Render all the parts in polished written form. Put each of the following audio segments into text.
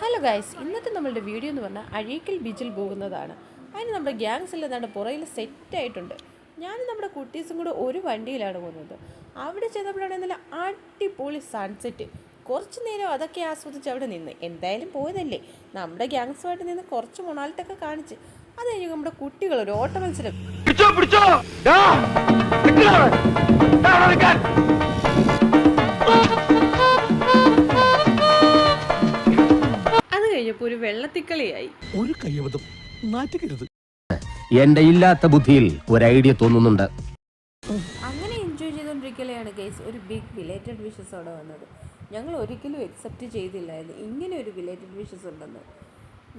Hello guys, ഇന്നത്തെ നമ്മളുടെ video എന്ന് പറഞ്ഞാൽ അഴീക്കൽ ബീച്ചിൽ പോകുന്നതാണ്. അതിന് നമ്മുടെ ഗ്യാങ്സ് എല്ലാം ഏതാണ്ട് പുറയിൽ സെറ്റായിട്ടുണ്ട്. ഞാനും നമ്മുടെ കുട്ടീസും കൂടെ ഒരു വണ്ടിയിലാണ് പോകുന്നത്. അവിടെ ചെന്നപ്പോഴാണ് നല്ല അടിപൊളി സൺസെറ്റ്. കുറച്ച് നേരം അതൊക്കെ ആസ്വദിച്ച് അവിടെ നിന്ന്. എന്തായാലും പോയതല്ലേ, നമ്മുടെ ഗ്യാങ്സുമായിട്ട് നിന്ന് കുറച്ച് മൊണാലിറ്റൊക്കെ കാണിച്ച് അത് കഴിഞ്ഞ് നമ്മുടെ കുട്ടികൾ ഒരു ഓട്ട മത്സരം. കഴിഞ്ഞപ്പോൾ ഒരു വെള്ളത്തിക്കളിയായി. ഒരു കയ്യബദ്ധം നാറ്റുകരുത്. എന്റെ ഇല്ലാത്ത ബുദ്ധിയിൽ ഒരു ഐഡിയ തോന്നുന്നുണ്ട്. അങ്ങനെ എൻജോയ് ചെയ്തുകൊണ്ടിരിക്കലെയാണ് ഗൈസ് ഒരു ബിഗ് ബിലേറ്റഡ് വിഷസ് അവിടെ വന്നത്. ഞങ്ങൾ ഒരിക്കലും എക്സെപ്റ്റ് ചെയ്തില്ലായിരുന്നു ഇങ്ങനെ ഒരു ബിലേറ്റഡ് വിഷസ് ഉണ്ടെന്ന്.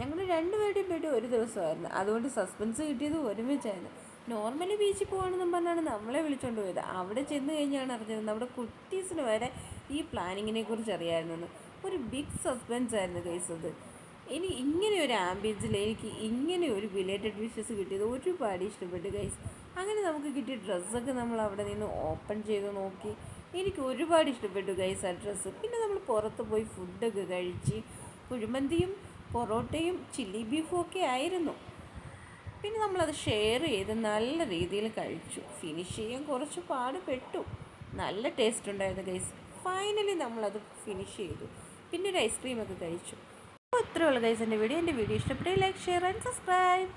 ഞങ്ങൾ രണ്ടുപേരുടെയും പേടി ഒരു ദിവസമായിരുന്നു, അതുകൊണ്ട് സസ്പെൻസ് കിട്ടിയത് ഒരുമിച്ചായിരുന്നു. നോർമലി ബീച്ചിൽ പോകാനെന്നും പറഞ്ഞാണ് നമ്മളെ വിളിച്ചുകൊണ്ട് പോയത്. അവിടെ ചെന്ന് കഴിഞ്ഞാണ് അറിഞ്ഞത് നമ്മുടെ കുട്ടീസിന് വരെ ഈ പ്ലാനിങ്ങിനെ കുറിച്ച് അറിയാമായിരുന്നു. ഒരു ബിഗ് സസ്പെൻസ് ആയിരുന്നു ഗൈസ് അത്. ഇങ്ങനെ ഒരു ആംബിയൻസിൽ എനിക്ക് ഇങ്ങനെ ഒരു ബിലേറ്റഡ് വിഷസ് കിട്ടിയത് ഒരുപാട് ഇഷ്ടപ്പെട്ടു ഗൈസ്. അങ്ങനെ നമുക്ക് കിട്ടിയ ഡ്രസ്സൊക്കെ നമ്മൾ അവിടെ നിന്ന് ഓപ്പൺ ചെയ്ത് നോക്കി. എനിക്ക് ഒരുപാട് ഇഷ്ടപ്പെട്ടു ഗൈസ് ആ ഡ്രസ്സ്. പിന്നെ നമ്മൾ പുറത്ത് പോയി ഫുഡൊക്കെ കഴിച്ച് കുഴിമന്തിയും പൊറോട്ടയും ചില്ലി ബീഫും ഒക്കെ ആയിരുന്നു. പിന്നെ നമ്മളത് ഷെയർ ചെയ്ത് നല്ല രീതിയിൽ കഴിച്ചു. ഫിനിഷ് ചെയ്യാൻ കുറച്ച് പാടുപെട്ടു. നല്ല ടേസ്റ്റ് ഉണ്ടായിരുന്നു ഗൈസ്. ഫൈനലി നമ്മളത് ഫിനിഷ് ചെയ്തു. പിന്നെ ഒരു ഐസ്ക്രീമൊക്കെ കഴിച്ചു. അപ്പോൾ ഇത്രയുള്ള ഗൈസ് എൻ്റെ വീഡിയോ ഇഷ്ടപ്പെട്ടെങ്കിൽ ലൈക്ക്, ഷെയർ ആൻഡ് സബ്സ്ക്രൈബ്.